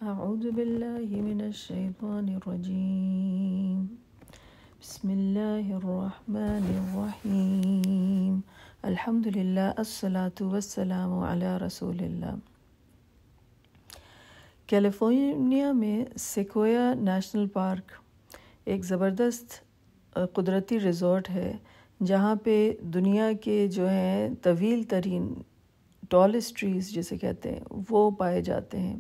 أعوذ بالله من الشيطان الرجيم بسم الله الرحمن الرحيم الحمد لله الصلاة والسلام على رسول اللہ۔ کیلیفورنیا میں سیکویا نیشنل پارک ایک زبردست قدرتی ریزورٹ ہے جہاں پہ دنیا کے جو ہیں طویل ترین ٹالسٹ ٹریز جسے کہتے ہیں وہ پائے جاتے ہیں۔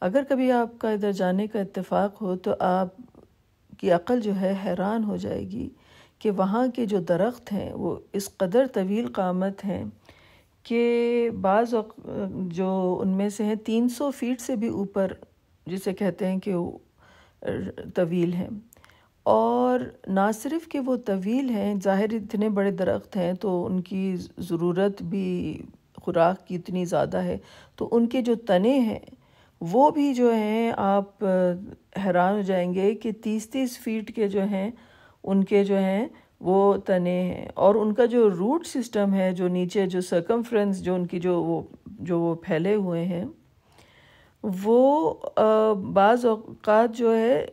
اگر کبھی آپ کا ادھر جانے کا اتفاق ہو تو آپ کی عقل جو ہے حیران ہو جائے گی کہ وہاں کے جو درخت ہیں وہ اس قدر طویل قامت ہیں کہ بعض جو ان میں سے ہیں 300 فیٹ سے بھی اوپر جسے کہتے ہیں کہ وہ طویل ہیں۔ اور نہ صرف کہ وہ طویل ہیں، ظاہر اتنے بڑے درخت ہیں تو ان کی ضرورت بھی خوراک کی اتنی زیادہ ہے، تو ان کے جو تنے ہیں وہ بھی جو ہیں آپ حیران ہو جائیں گے کہ 30 فیٹ کے جو ہیں ان کے جو ہیں وہ تنے ہیں، اور ان کا جو روٹ سسٹم ہے، جو نیچے جو سرکمفرنس جو ان کی جو وہ پھیلے ہوئے ہیں وہ بعض اوقات جو ہے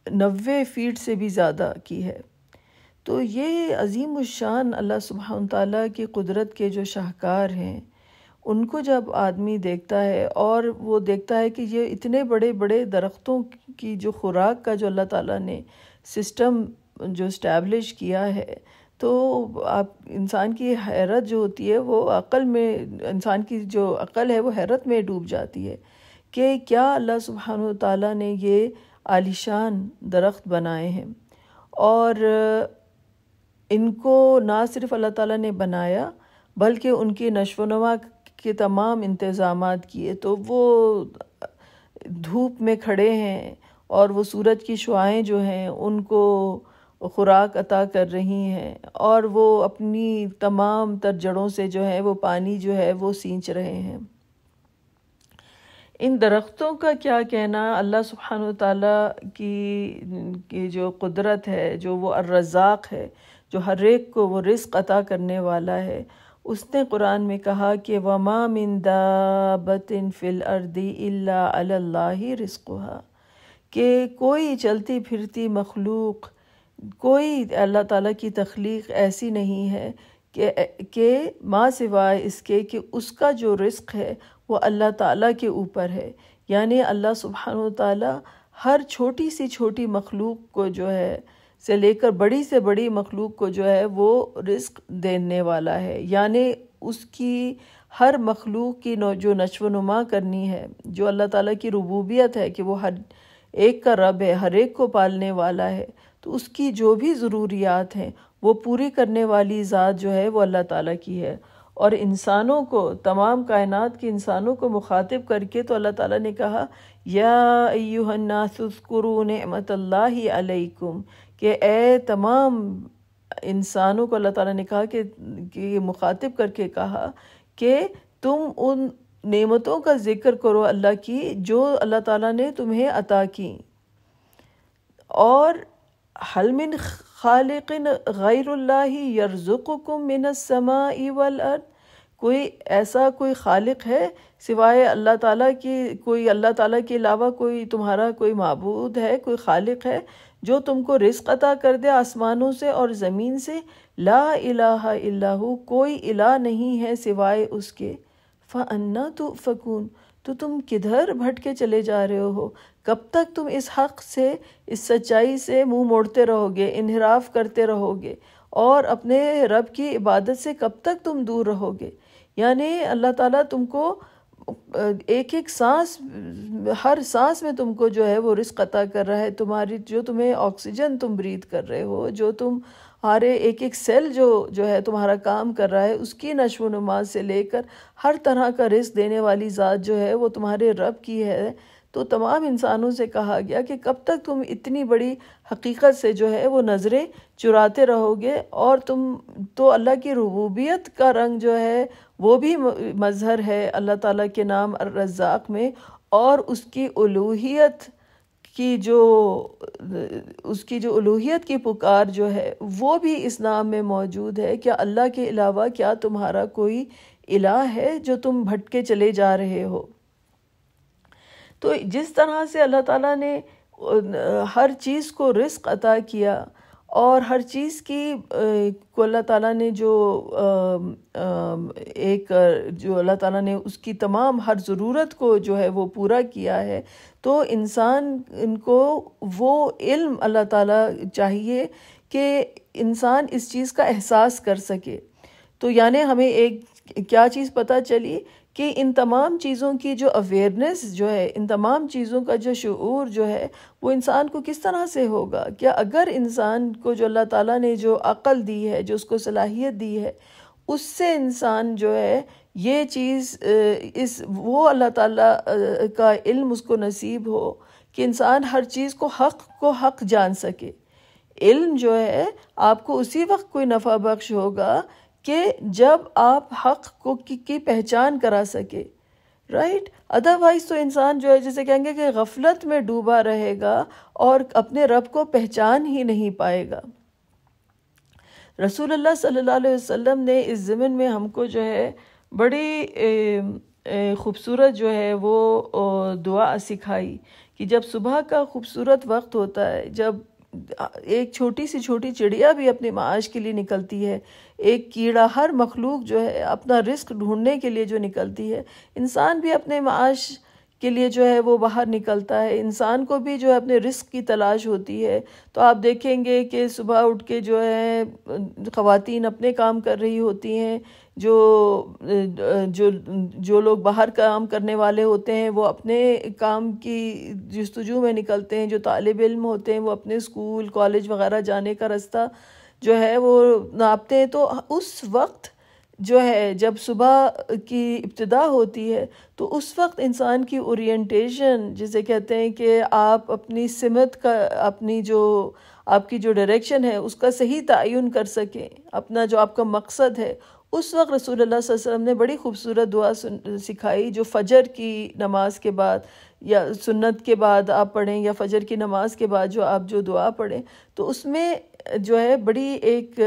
90 فیٹ سے بھی زیادہ کی ہے۔ تو یہ عظیم الشان اللہ سبحانہ تعالیٰ کی قدرت کے جو شاہکار ہیں ان کو جب آدمی دیکھتا ہے اور وہ دیکھتا ہے کہ یہ اتنے بڑے بڑے درختوں کی جو خوراک کا جو اللہ تعالیٰ نے سسٹم جو اسٹیبلش کیا ہے، تو آپ انسان کی حیرت جو ہوتی ہے وہ عقل میں، انسان کی جو عقل ہے وہ حیرت میں ڈوب جاتی ہے کہ کیا اللہ سبحانہ تعالیٰ نے یہ عالیشان درخت بنائے ہیں، اور ان کو نہ صرف اللہ تعالیٰ نے بنایا بلکہ ان کی نشو و نما کے تمام انتظامات کیے۔ تو وہ دھوپ میں کھڑے ہیں اور وہ سورج کی شعاعیں جو ہیں ان کو خوراک عطا کر رہی ہیں، اور وہ اپنی تمام تر جڑوں سے جو ہے وہ پانی جو ہے وہ سینچ رہے ہیں۔ ان درختوں کا کیا کہنا، اللہ سبحانہ تعالیٰ کی جو قدرت ہے، جو وہ الرزاق ہے، جو ہر ایک کو وہ رزق عطا کرنے والا ہے۔ اس نے قرآن میں کہا کہ وَمَا مِن دَابَّةٍ فِي الْأَرْضِ إِلَّا عَلَى اللَّهِ رِزْقُهَا، کہ کوئی چلتی پھرتی مخلوق، کوئی اللہ تعالیٰ کی تخلیق ایسی نہیں ہے کہ ما سوائے اس کے کہ اس کا جو رزق ہے وہ اللہ تعالیٰ کے اوپر ہے۔ یعنی اللہ سبحانہ تعالیٰ ہر چھوٹی سی چھوٹی مخلوق کو جو ہے سے لے کر بڑی سے بڑی مخلوق کو جو ہے وہ رزق دینے والا ہے۔ یعنی اس کی ہر مخلوق کی جو نشو و نما کرنی ہے، جو اللہ تعالیٰ کی ربوبیت ہے کہ وہ ہر ایک کا رب ہے، ہر ایک کو پالنے والا ہے، تو اس کی جو بھی ضروریات ہیں وہ پوری کرنے والی ذات جو ہے وہ اللہ تعالیٰ کی ہے۔ اور انسانوں کو، تمام کائنات کے انسانوں کو مخاطب کر کے تو اللہ تعالیٰ نے کہا یا ایھا الناس اذکروا نعمت اللہ علیکم، کہ اے تمام انسانوں کو اللہ تعالیٰ نے کہا کہ مخاطب کر کے کہا کہ تم ان نعمتوں کا ذکر کرو اللہ کی جو اللہ تعالیٰ نے تمہیں عطا کی، اور حل من خالق غیر اللہ یرزقکم من السماء والارض، کوئی خالق ہے سوائے اللہ تعالیٰ کی، کوئی اللہ تعالیٰ کے علاوہ کوئی تمہارا کوئی معبود ہے، کوئی خالق ہے جو تم کو رزق عطا کر دے آسمانوں سے اور زمین سے؟ لا الہ الا ہو، کوئی الہ نہیں ہے سوائے اس کے۔ فَأَنَّىٰ تُؤْفَكُونَ، تو تم کدھر بھٹکے چلے جا رہے ہو؟ کب تک تم اس حق سے، اس سچائی سے منہ موڑتے رہو گے، انحراف کرتے رہو گے، اور اپنے رب کی عبادت سے کب تک تم دور رہو گے؟ یعنی اللہ تعالیٰ تم کو ایک ایک سانس، ہر سانس میں تم کو جو ہے وہ رزق عطا کر رہا ہے، تمہاری جو تمہیں آکسیجن تم برید کر رہے ہو، جو تمہارے ایک ایک سیل جو ہے تمہارا کام کر رہا ہے، اس کی نشو و نما سے لے کر ہر طرح کا رزق دینے والی ذات جو ہے وہ تمہارے رب کی ہے۔ تو تمام انسانوں سے کہا گیا کہ کب تک تم اتنی بڑی حقیقت سے جو ہے وہ نظریں چراتے رہو گے، اور تم تو اللہ کی ربوبیت کا رنگ جو ہے وہ بھی مظہر ہے اللہ تعالیٰ کے نام الرزاق میں، اور اس کی الوہیت کی جو الوہیت کی پکار جو ہے وہ بھی اس نام میں موجود ہے۔ کیا اللہ کے علاوہ کیا تمہارا کوئی الہ ہے جو تم بھٹکے چلے جا رہے ہو؟ تو جس طرح سے اللہ تعالیٰ نے ہر چیز کو رزق عطا کیا، اور ہر چیز کی کو اللہ تعالیٰ نے جو اللہ تعالیٰ نے اس کی تمام ہر ضرورت کو جو ہے وہ پورا کیا ہے، تو ان کو وہ علم اللہ تعالیٰ چاہیے کہ انسان اس چیز کا احساس کر سکے۔ تو یعنی ہمیں ایک کیا چیز پتہ چلی کہ ان تمام چیزوں کی جو اویئرنیس جو ہے، ان تمام چیزوں کا جو شعور جو ہے، وہ انسان کو کس طرح سے ہوگا؟ کہ اگر انسان کو جو اللہ تعالیٰ نے جو عقل دی ہے، جو اس کو صلاحیت دی ہے، اس سے انسان جو ہے یہ چیز وہ اللہ تعالیٰ کا علم اس کو نصیب ہو کہ انسان ہر چیز کو حق جان سکے۔ علم جو ہے آپ کو اسی وقت کوئی نفع بخش ہوگا کہ جب آپ حق کو کی پہچان کرا سکے، رائٹ؟ ادروائز تو انسان جو ہے جسے کہیں گے کہ غفلت میں ڈوبا رہے گا اور اپنے رب کو پہچان ہی نہیں پائے گا۔ رسول اللہ صلی اللہ علیہ وسلم نے اس ضمن میں ہم کو جو ہے بڑی خوبصورت جو ہے وہ دعا سکھائی کہ جب صبح کا خوبصورت وقت ہوتا ہے، جب ایک چھوٹی سی چڑیا بھی اپنے معاش کے لیے نکلتی ہے، ایک کیڑا، ہر مخلوق جو ہے اپنا رزق ڈھونڈنے کے لیے جو نکلتی ہے، انسان بھی اپنے معاش کے لیے جو ہے وہ باہر نکلتا ہے، انسان کو بھی جو ہے اپنے رزق کی تلاش ہوتی ہے۔ تو آپ دیکھیں گے کہ صبح اٹھ کے جو ہے خواتین اپنے کام کر رہی ہوتی ہیں، جو لوگ باہر کام کرنے والے ہوتے ہیں وہ اپنے کام کی جستجو میں نکلتے ہیں، جو طالب علم ہوتے ہیں وہ اپنے اسکول کالج وغیرہ جانے کا راستہ جو ہے وہ ناپتے ہیں۔ تو اس وقت جو ہے جب صبح کی ابتدا ہوتی ہے تو اس وقت انسان کی اورینٹیشن جسے کہتے ہیں کہ آپ اپنی سمت کا، اپنی جو آپ کی جو ڈائریکشن ہے اس کا صحیح تعین کر سکیں، اپنا جو آپ کا مقصد ہے، اس وقت رسول اللہ صلی اللہ علیہ وسلم نے بڑی خوبصورت دعا سکھائی جو فجر کی نماز کے بعد یا سنت کے بعد آپ پڑھیں، یا فجر کی نماز کے بعد جو دعا پڑھیں، تو اس میں جو ہے بڑی ایک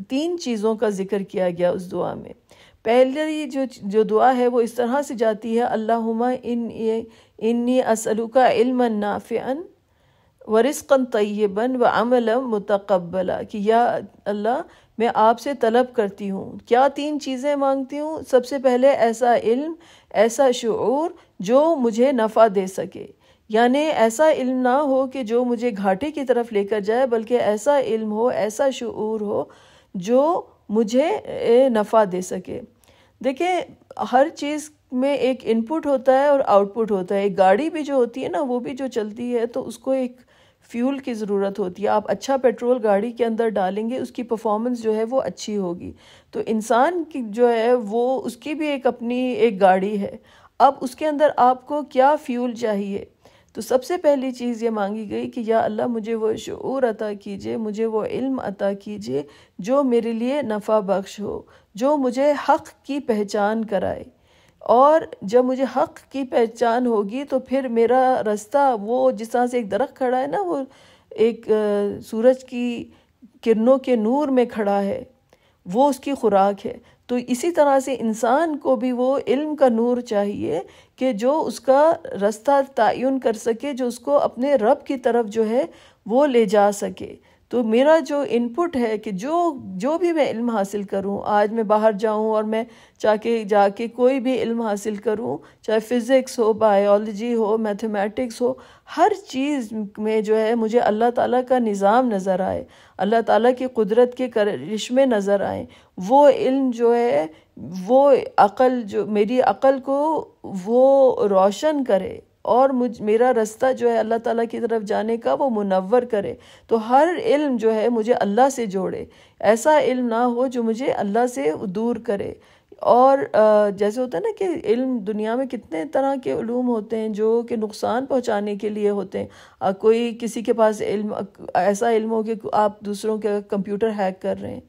3 چیزوں کا ذکر کیا گیا اس دعا میں۔ پہلی جو دعا ہے وہ اس طرح سے جاتی ہے، اللہم انی اسألک علما نافعا ورزقا طیبا وعملا متقبلا، کہ یا اللہ میں آپ سے طلب کرتی ہوں، کیا 3 چیزیں مانگتی ہوں؟ سب سے پہلے ایسا علم، ایسا شعور جو مجھے نفع دے سکے، یعنی ایسا علم نہ ہو کہ جو مجھے گھاٹے کی طرف لے کر جائے، بلکہ ایسا علم ہو، ایسا شعور ہو جو مجھے نفع دے سکے۔ دیکھیں ہر چیز میں ایک ان پٹ ہوتا ہے اور آؤٹ پٹ ہوتا ہے۔ ایک گاڑی بھی جو ہوتی ہے نا، وہ بھی جو چلتی ہے تو اس کو ایک فیول کی ضرورت ہوتی ہے۔ آپ اچھا پیٹرول گاڑی کے اندر ڈالیں گے، اس کی پرفارمنس جو ہے وہ اچھی ہوگی۔ تو انسان کی جو ہے وہ اس کی بھی اپنی ایک گاڑی ہے۔ اب اس کے اندر آپ کو کیا فیول چاہیے؟ تو سب سے پہلی چیز یہ مانگی گئی کہ یا اللہ مجھے وہ شعور عطا کیجئے، مجھے وہ علم عطا کیجئے جو میرے لیے نفع بخش ہو، جو مجھے حق کی پہچان کرائے۔ اور جب مجھے حق کی پہچان ہوگی تو پھر میرا راستہ وہ جس طرح سے ایک درخت کھڑا ہے نا، وہ ایک سورج کی کرنوں کے نور میں کھڑا ہے، وہ اس کی خوراک ہے۔ تو اسی طرح سے انسان کو بھی وہ علم کا نور چاہیے کہ جو اس کا راستہ تعین کر سکے، جو اس کو اپنے رب کی طرف جو ہے وہ لے جا سکے۔ تو میرا جو ان پٹ ہے کہ جو بھی میں علم حاصل کروں، آج میں باہر جاؤں اور میں جا کے کوئی بھی علم حاصل کروں، چاہے فزکس ہو، بایولوجی ہو، میتھمیٹکس ہو، ہر چیز میں جو ہے مجھے اللہ تعالیٰ کا نظام نظر آئے، اللہ تعالیٰ کی قدرت کے کرشمے نظر آئیں، وہ علم جو ہے وہ عقل، جو میری عقل کو وہ روشن کرے اور میرا راستہ جو ہے اللہ تعالیٰ کی طرف جانے کا وہ منور کرے۔ تو ہر علم جو ہے مجھے اللہ سے جوڑے، ایسا علم نہ ہو جو مجھے اللہ سے دور کرے۔ اور جیسے ہوتا ہے نا کہ علم، دنیا میں کتنے طرح کے علوم ہوتے ہیں جو کہ نقصان پہنچانے کے لیے ہوتے ہیں۔ کوئی کسی کے پاس علم، ایسا علم ہو کہ آپ دوسروں کے کمپیوٹر ہیک کر رہے ہیں،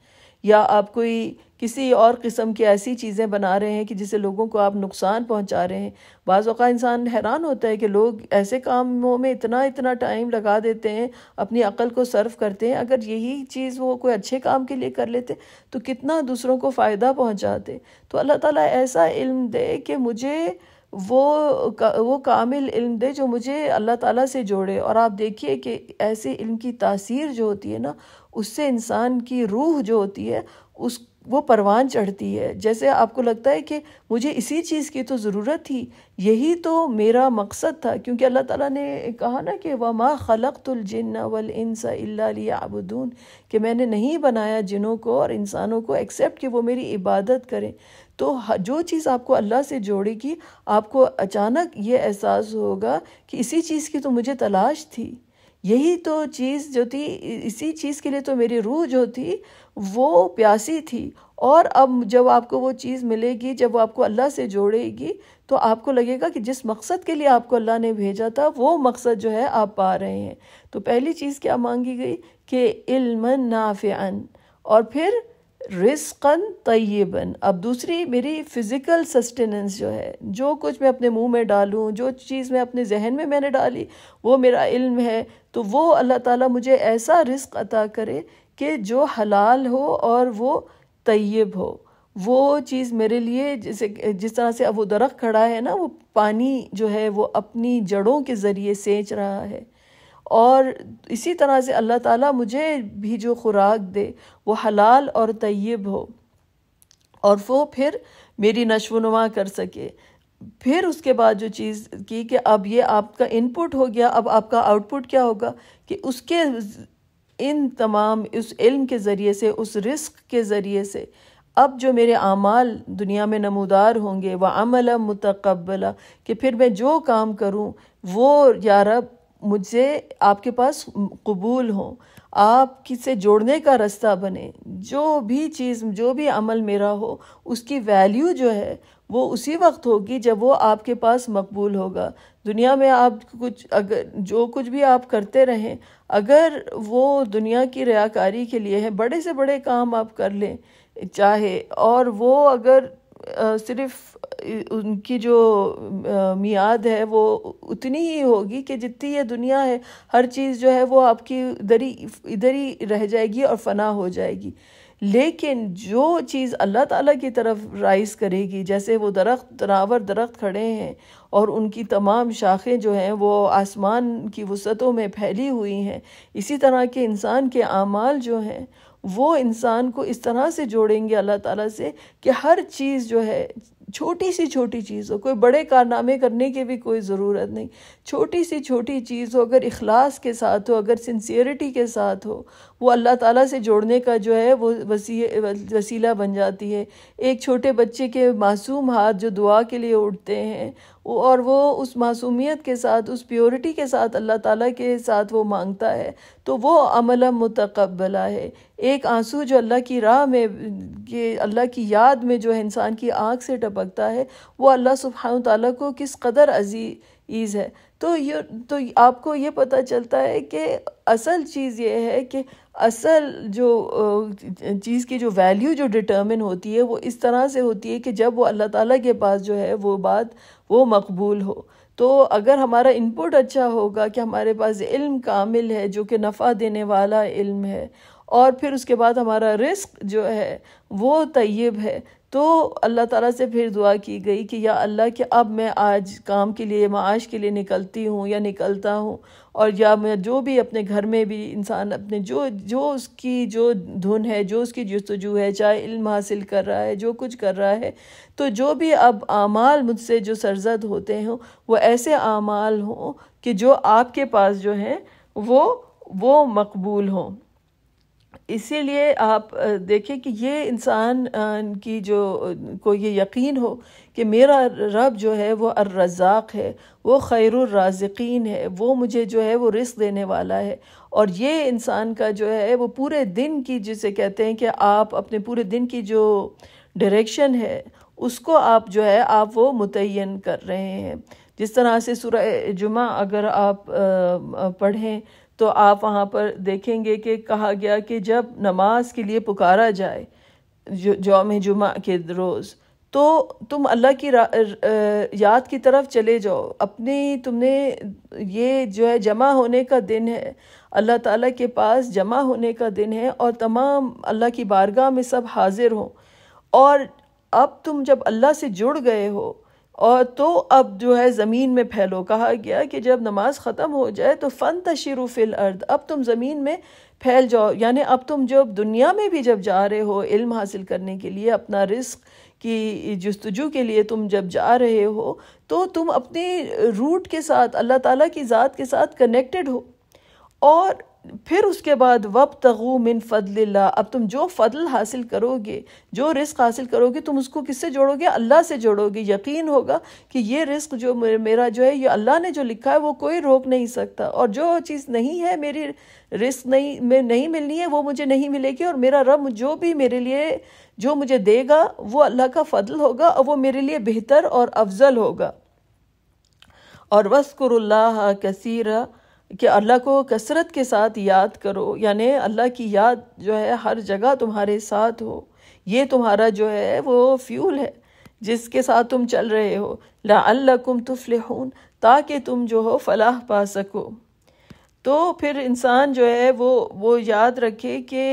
یا آپ کوئی کسی اور قسم کی ایسی چیزیں بنا رہے ہیں کہ جس سے لوگوں کو آپ نقصان پہنچا رہے ہیں۔ بعض اوقات انسان حیران ہوتا ہے کہ لوگ ایسے کاموں میں اتنا ٹائم لگا دیتے ہیں، اپنی عقل کو صرف کرتے ہیں۔ اگر یہی چیز وہ کوئی اچھے کام کے لیے کر لیتے تو کتنا دوسروں کو فائدہ پہنچاتے۔ تو اللہ تعالیٰ ایسا علم دے کہ مجھے وہ کامل علم دے جو مجھے اللہ تعالیٰ سے جوڑے۔ اور آپ دیکھیے کہ ایسے علم کی تاثیر جو ہوتی ہے نا، اس سے انسان کی روح جو ہوتی ہے وہ پروان چڑھتی ہے۔ جیسے آپ کو لگتا ہے کہ مجھے اسی چیز کی تو ضرورت تھی، یہی تو میرا مقصد تھا، کیونکہ اللہ تعالیٰ نے کہا نا کہ وَمَا خَلَقْتُ الْجِنَّ وَالْإِنسَ إِلَّا لِيَعْبُدُونَ، کہ میں نے نہیں بنایا جنوں کو اور انسانوں کو ایکسیپٹ کہ وہ میری عبادت کریں۔ تو جو چیز آپ کو اللہ سے جوڑے گی، آپ کو اچانک یہ احساس ہوگا کہ اسی چیز کی تو مجھے تلاش تھی، یہی تو چیز جو تھی، اسی چیز کے لیے تو میری روح جو تھی وہ پیاسی تھی۔ اور اب جب آپ کو وہ چیز ملے گی، جب وہ آپ کو اللہ سے جوڑے گی، تو آپ کو لگے گا کہ جس مقصد کے لیے آپ کو اللہ نے بھیجا تھا وہ مقصد جو ہے آپ پا رہے ہیں۔ تو پہلی چیز کیا مانگی گئی کہ علما نافعا، اور پھر رزقا طیبا۔ اب دوسری میری فزیکل سسٹیننس جو ہے، جو کچھ میں اپنے منہ میں ڈالوں، جو چیز میں اپنے ذہن میں نے ڈالی، وہ میرا علم ہے، تو وہ اللہ تعالیٰ مجھے ایسا رزق عطا کرے کہ جو حلال ہو اور وہ طیب ہو۔ وہ چیز میرے لیے جس طرح سے اب وہ درخت کھڑا ہے نا، وہ پانی جو ہے وہ اپنی جڑوں کے ذریعے سینچ رہا ہے، اور اسی طرح سے اللہ تعالیٰ مجھے بھی جو خوراک دے وہ حلال اور طیب ہو، اور وہ پھر میری نشو و نما کر سکے۔ پھر اس کے بعد جو چیز کی کہ اب یہ آپ کا ان پٹ ہو گیا، اب آپ کا آؤٹ پٹ کیا ہوگا کہ اس کے ان تمام اس علم کے ذریعے سے، اس رزق کے ذریعے سے اب جو میرے اعمال دنیا میں نمودار ہوں گے، وَعَمَلًا مُتَقَبَّلًا، کہ پھر میں جو کام کروں وہ یا رب مجھ سے آپ کے پاس قبول ہوں، آپ سے جوڑنے کا رستہ بنے۔ جو بھی چیز، جو بھی عمل میرا ہو، اس کی ویلیو جو ہے وہ اسی وقت ہوگی جب وہ آپ کے پاس مقبول ہوگا۔ دنیا میں آپ اگر جو کچھ بھی آپ کرتے رہیں، اگر وہ دنیا کی ریاکاری کے لیے ہے، بڑے سے بڑے کام آپ کر لیں چاہے، اور وہ اگر صرف ان کی جو میعاد ہے وہ اتنی ہی ہوگی کہ جتنی یہ دنیا ہے، ہر چیز جو ہے وہ آپ کی ادھر ہی رہ جائے گی اور فنا ہو جائے گی۔ لیکن جو چیز اللہ تعالیٰ کی طرف رائز کرے گی، جیسے وہ درخت، تناور درخت کھڑے ہیں اور ان کی تمام شاخیں جو ہیں وہ آسمان کی وسعتوں میں پھیلی ہوئی ہیں، اسی طرح کے انسان کے اعمال جو ہیں وہ انسان کو اس طرح سے جوڑیں گے اللہ تعالیٰ سے کہ ہر چیز جو ہے، چھوٹی سی چھوٹی چیز ہو، کوئی بڑے کارنامے کرنے کی بھی کوئی ضرورت نہیں، چھوٹی سی چھوٹی چیز ہو، اگر اخلاص کے ساتھ ہو، اگر سنسیئرٹی کے ساتھ ہو، وہ اللہ تعالیٰ سے جوڑنے کا جو ہے وہ وسیلہ بن جاتی ہے۔ ایک چھوٹے بچے کے معصوم ہاتھ جو دعا کے لیے اٹھتے ہیں، اور وہ اس معصومیت کے ساتھ، اس پیورٹی کے ساتھ اللہ تعالیٰ کے ساتھ وہ مانگتا ہے، تو وہ عملا متقبلہ ہے۔ ایک آنسو جو اللہ کی راہ میں، اللہ کی یاد میں جو ہے انسان کی آنکھ سے ٹپکتا ہے، وہ اللہ سبحانہ تعالیٰ کو کس قدر عزیز ہے۔ تو آپ کو یہ پتہ چلتا ہے کہ اصل چیز یہ ہے کہ اصل جو چیز کی جو ویلیو جو ڈٹرمن ہوتی ہے وہ اس طرح سے ہوتی ہے کہ جب وہ اللہ تعالیٰ کے پاس جو ہے وہ بات وہ مقبول ہو۔ تو اگر ہمارا ان پٹ اچھا ہوگا کہ ہمارے پاس علم کامل ہے جو کہ نفع دینے والا علم ہے، اور پھر اس کے بعد ہمارا رزق جو ہے وہ طیب ہے، تو اللہ تعالیٰ سے پھر دعا کی گئی کہ یا اللہ کہ اب میں آج کام کے لیے، معاش کے لیے نکلتی ہوں یا نکلتا ہوں، اور یا میں جو بھی اپنے گھر میں بھی انسان اپنے جو اس کی جو دھن ہے، جو اس کی جستجو ہے، چاہے علم حاصل کر رہا ہے، جو کچھ کر رہا ہے، تو جو بھی اب اعمال مجھ سے جو سرزد ہوتے ہوں وہ ایسے اعمال ہوں کہ جو آپ کے پاس جو ہیں وہ مقبول ہوں۔ اسی لیے آپ دیکھیں کہ یہ انسان کی جو کو یہ یقین ہو کہ میرا رب جو ہے وہ الرزاق ہے، وہ خیر الرازقین ہے، وہ مجھے جو ہے وہ رزق دینے والا ہے، اور یہ انسان کا جو ہے وہ پورے دن کی، جسے کہتے ہیں کہ آپ اپنے پورے دن کی جو ڈائریکشن ہے اس کو آپ جو ہے آپ وہ متعین کر رہے ہیں۔ جس طرح سے سورہ جمعہ اگر آپ پڑھیں تو آپ وہاں پر دیکھیں گے کہ کہا گیا کہ جب نماز کے لیے پکارا جائے یوم جمعہ کے روز، تو تم اللہ کی یاد کی طرف چلے جاؤ، تم نے یہ جو ہے جمع ہونے کا دن ہے، اللہ تعالیٰ کے پاس جمع ہونے کا دن ہے، اور تمام اللہ کی بارگاہ میں سب حاضر ہوں، اور اب تم جب اللہ سے جڑ گئے ہو اور تو اب جو ہے زمین میں پھیلو. کہا گیا کہ جب نماز ختم ہو جائے تو فانتشروا فی الارض، اب تم زمین میں پھیل جاؤ. یعنی اب تم جب دنیا میں بھی جب جا رہے ہو علم حاصل کرنے کے لیے، اپنا رزق کی جستجو کے لیے تم جب جا رہے ہو، تو تم اپنے روٹ کے ساتھ، اللہ تعالیٰ کی ذات کے ساتھ کنیکٹڈ ہو. اور پھر اس کے بعد وابتغوا من فضل اللہ، اب تم جو فضل حاصل کرو گے، جو رزق حاصل کرو گے، تم اس کو کس سے جوڑو گے؟ اللہ سے جوڑو گے. یقین ہوگا کہ یہ رزق جو میرا جو ہے، یہ اللہ نے جو لکھا ہے وہ کوئی روک نہیں سکتا، اور جو چیز نہیں ہے، میری رزق نہیں ملنی ہے، وہ مجھے نہیں ملے گی. اور میرا رب جو بھی میرے لیے جو مجھے دے گا وہ اللہ کا فضل ہوگا، اور وہ میرے لیے بہتر اور افضل ہوگا. اور وَاذْكُرُوا اللَّهَ كَثِيرًا، کہ اللہ کو کثرت کے ساتھ یاد کرو، یعنی اللہ کی یاد جو ہے ہر جگہ تمہارے ساتھ ہو. یہ تمہارا جو ہے وہ فیول ہے جس کے ساتھ تم چل رہے ہو. لَعَلَّكُمْ تُفْلِحُونَ، تاکہ تم جو ہو فلاح پا سکو. تو پھر انسان جو ہے وہ یاد رکھے کہ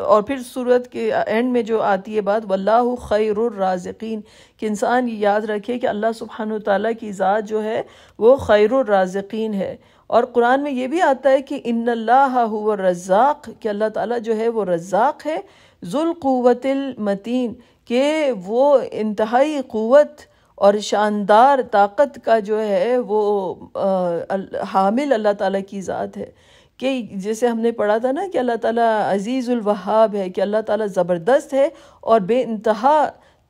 اور پھر سورت کے اینڈ میں جو آتی ہے بات، واللہ خیر الرازقین، کہ انسان یہ یاد رکھے کہ اللہ سبحانہ وتعالیٰ کی ذات جو ہے وہ خیر الرازقین ہے. اور قرآن میں یہ بھی آتا ہے کہ ان اللہ هو الرزاق، کہ اللہ تعالیٰ جو ہے وہ رزاق ہے، ذو القوت المتین، کہ وہ انتہائی قوت اور شاندار طاقت کا جو ہے وہ حامل اللہ تعالیٰ کی ذات ہے. کہ جیسے ہم نے پڑھا تھا نا کہ اللہ تعالیٰ عزیز الوہاب ہے، کہ اللہ تعالیٰ زبردست ہے اور بے انتہا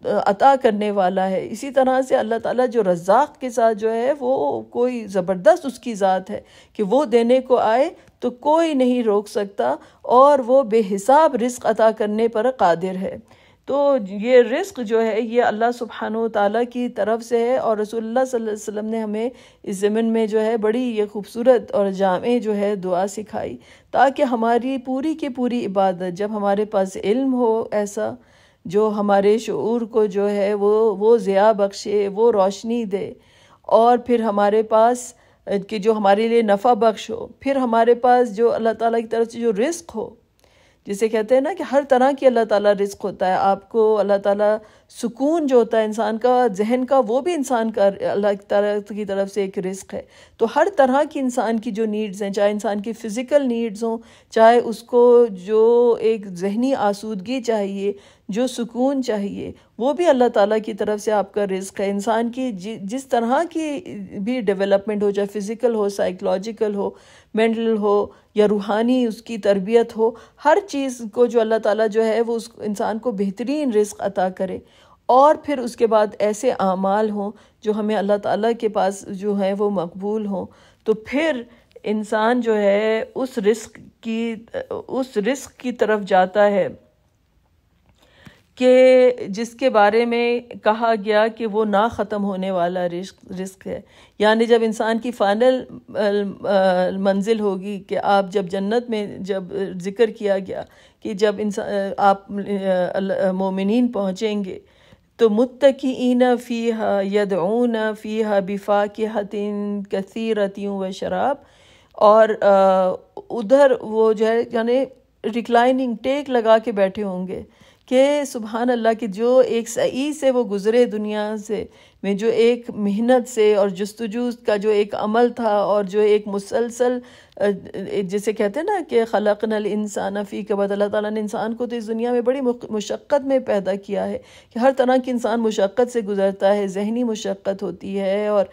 عطا کرنے والا ہے. اسی طرح سے اللہ تعالیٰ جو رزاق کے ساتھ جو ہے وہ کوئی زبردست اس کی ذات ہے کہ وہ دینے کو آئے تو کوئی نہیں روک سکتا، اور وہ بے حساب رزق عطا کرنے پر قادر ہے. تو یہ رزق جو ہے یہ اللہ سبحانہ وتعالیٰ کی طرف سے ہے. اور رسول اللہ صلی اللہ علیہ وسلم نے ہمیں اس ضمن میں جو ہے بڑی یہ خوبصورت اور جامع جو ہے دعا سکھائی، تاکہ ہماری پوری کی پوری عبادت، جب ہمارے پاس علم ہو ایسا جو ہمارے شعور کو جو ہے وہ ضیاء بخشے، وہ روشنی دے، اور پھر ہمارے پاس کہ جو ہمارے لیے نفع بخش ہو، پھر ہمارے پاس جو اللہ تعالیٰ کی طرف سے جو رزق ہو، جسے کہتے ہیں نا کہ ہر طرح کی اللہ تعالیٰ رزق ہوتا ہے. آپ کو اللہ تعالیٰ سکون جو ہوتا ہے انسان کا ذہن کا، وہ بھی انسان کا اللہ تعالیٰ کی طرف سے ایک رزق ہے. تو ہر طرح کی انسان کی جو نیڈز ہیں، چاہے انسان کی فزیکل نیڈز ہوں، چاہے اس کو جو ایک ذہنی آسودگی چاہیے، جو سکون چاہیے، وہ بھی اللہ تعالیٰ کی طرف سے آپ کا رزق ہے. انسان کی جس طرح کی بھی ڈیولپمنٹ ہو، چاہے فزیکل ہو، سائیکولوجیکل ہو، مینٹل ہو، یا روحانی اس کی تربیت ہو، ہر چیز کو جو اللہ تعالیٰ جو ہے وہ اس انسان کو بہترین رزق عطا کرے. اور پھر اس کے بعد ایسے اعمال ہوں جو ہمیں اللہ تعالیٰ کے پاس جو ہے وہ مقبول ہوں، تو پھر انسان جو ہے اس رزق کی طرف جاتا ہے کہ جس کے بارے میں کہا گیا کہ وہ نہ ختم ہونے والا رزق ہے. یعنی جب انسان کی فائنل منزل ہوگی، کہ آپ جب جنت میں جب ذکر کیا گیا کہ جب آپ مومنین پہنچیں گے تو متکئین فیہا یدعون فیہا بفاکہۃ کثیرۃ وشراب، اور ادھر وہ جو ہے یعنی ریکلائننگ ٹیک لگا کے بیٹھے ہوں گے کہ سبحان اللہ، کہ جو ایک سعی سے وہ گزرے دنیا سے میں، جو ایک محنت سے اور جستجو کا جو ایک عمل تھا، اور جو ایک مسلسل جسے کہتے ہیں نا کہ خلقنا الانسان فی کبد، اللہ تعالیٰ نے انسان کو تو اس دنیا میں بڑی مشقت میں پیدا کیا ہے، کہ ہر طرح کی انسان مشقت سے گزرتا ہے. ذہنی مشقت ہوتی ہے اور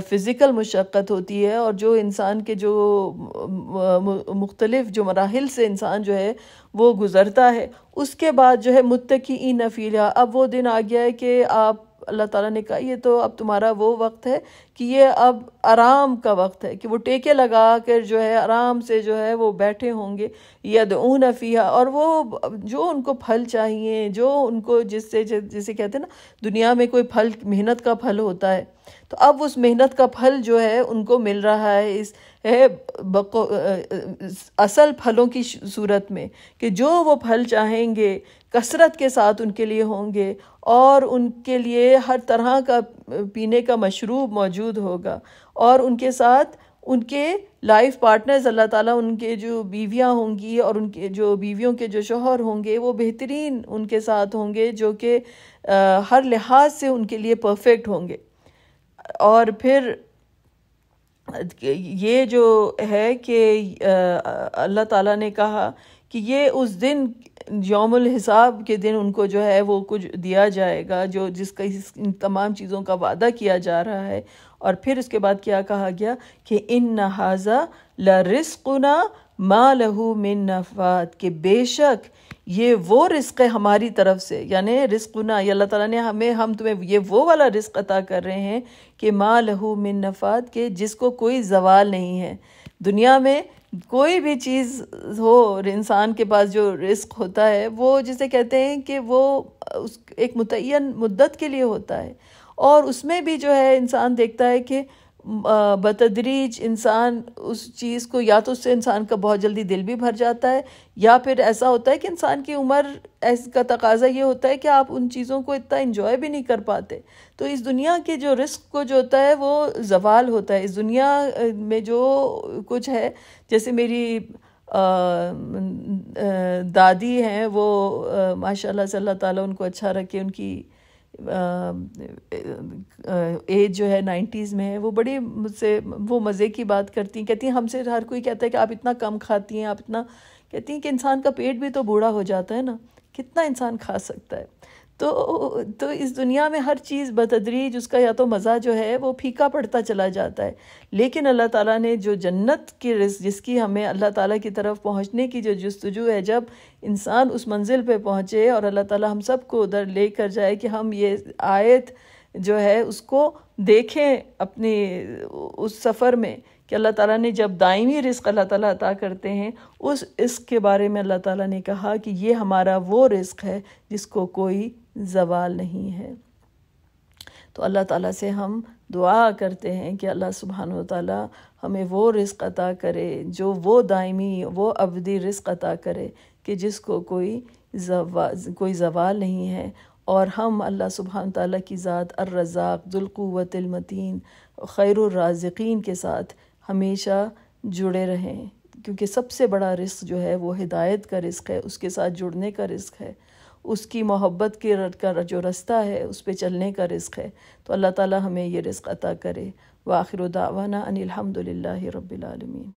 فزیکل مشقت ہوتی ہے، اور جو انسان کے جو مختلف جو مراحل سے انسان جو ہے وہ گزرتا ہے. اس کے بعد جو ہے متکئین فیہا، اب وہ دن آ گیا ہے کہ آپ، اللہ تعالیٰ نے کہا یہ تو اب تمہارا وہ وقت ہے کہ یہ اب آرام کا وقت ہے، کہ وہ ٹیکے لگا کر جو ہے آرام سے جو ہے وہ بیٹھے ہوں گے. یدعون فیہا، اور وہ جو ان کو پھل چاہیے، جو ان کو جسے کہتے ہیں نا دنیا میں کوئی پھل محنت کا پھل ہوتا ہے، تو اب اس محنت کا پھل جو ہے ان کو مل رہا ہے اس اصل پھلوں کی صورت میں، کہ جو وہ پھل چاہیں گے کثرت کے ساتھ ان کے لیے ہوں گے، اور ان کے لیے ہر طرح کا پینے کا مشروب موجود ہوگا، اور ان کے ساتھ ان کے لائف پارٹنرز اللہ تعالیٰ ان کے جو بیویاں ہوں گی اور ان کے جو بیویوں کے جو شوہر ہوں گے وہ بہترین ان کے ساتھ ہوں گے، جو کہ ہر لحاظ سے ان کے لیے پرفیکٹ ہوں گے۔ اور پھر یہ جو ہے کہ اللہ تعالیٰ نے کہا کہ یہ اس دن یوم الحساب کے دن ان کو جو ہے وہ کچھ دیا جائے گا، جو جس کا ان تمام چیزوں کا وعدہ کیا جا رہا ہے۔ اور پھر اس کے بعد کیا کہا گیا کہ ان ھذا لرزقنا ما لہ من نفاد، کہ بے شک یہ وہ رزق ہے ہماری طرف سے، یعنی رزقنا، یہ اللہ تعالیٰ نے ہم تمہیں یہ وہ والا رزق عطا کر رہے ہیں کہ ما لہ من نفاد، کہ جس کو کوئی زوال نہیں ہے۔ دنیا میں کوئی بھی چیز ہو، انسان کے پاس جو رزق ہوتا ہے وہ جسے کہتے ہیں کہ وہ ایک متعین مدت کے لیے ہوتا ہے، اور اس میں بھی جو ہے انسان دیکھتا ہے کہ بتدریج انسان اس چیز کو، یا تو اس سے انسان کا بہت جلدی دل بھی بھر جاتا ہے، یا پھر ایسا ہوتا ہے کہ انسان کی عمر کا تقاضا یہ ہوتا ہے کہ آپ ان چیزوں کو اتنا انجوائے بھی نہیں کر پاتے۔ تو اس دنیا کے جو رزق کو جو ہوتا ہے وہ زوال ہوتا ہے۔ اس دنیا میں جو کچھ ہے، جیسے میری دادی ہیں، وہ ماشاءاللہ سے اللہ تعالیٰ ان کو اچھا رکھے، ان کی ایج جو ہے 90s میں ہے، وہ بڑی مجھ سے وہ مزے کی بات کرتی ہیں، کہتی ہیں ہم سے ہر کوئی کہتا ہے کہ آپ اتنا کم کھاتی ہیں، آپ اتنا، کہتی ہیں کہ انسان کا پیٹ بھی تو بوڑھا ہو جاتا ہے نا، کتنا انسان کھا سکتا ہے۔ تو اس دنیا میں ہر چیز بتدریج اس کا یا تو مزہ جو ہے وہ پھیکا پڑتا چلا جاتا ہے، لیکن اللہ تعالیٰ نے جو جنت کی رزق، جس کی ہمیں اللہ تعالیٰ کی طرف پہنچنے کی جو جستجو ہے، جب انسان اس منزل پہ پہنچے اور اللہ تعالیٰ ہم سب کو ادھر لے کر جائے کہ ہم یہ آیت جو ہے اس کو دیکھیں اپنی اس سفر میں، کہ اللہ تعالیٰ نے جب دائمی رزق اللہ تعالیٰ عطا کرتے ہیں، اس رزق کے بارے میں اللہ تعالیٰ نے کہا کہ یہ ہمارا وہ رزق ہے جس کو کوئی زوال نہیں ہے۔ تو اللہ تعالیٰ سے ہم دعا کرتے ہیں کہ اللہ سبحانہ وتعالیٰ ہمیں وہ رزق عطا کرے، جو وہ دائمی، وہ ابدی رزق عطا کرے کہ جس کو کوئی زوال نہیں ہے، اور ہم اللہ سبحانہ وتعالیٰ کی ذات الرزاق ذو القوت المتین خیر الرازقین کے ساتھ ہمیشہ جڑے رہیں، کیونکہ سب سے بڑا رزق جو ہے وہ ہدایت کا رزق ہے، اس کے ساتھ جڑنے کا رزق ہے، اس کی محبت کا جو رستہ ہے اس پہ چلنے کا رزق ہے۔ تو اللہ تعالیٰ ہمیں یہ رزق عطا کرے۔ وآخر دعوانا ان الحمد للہ رب العالمین۔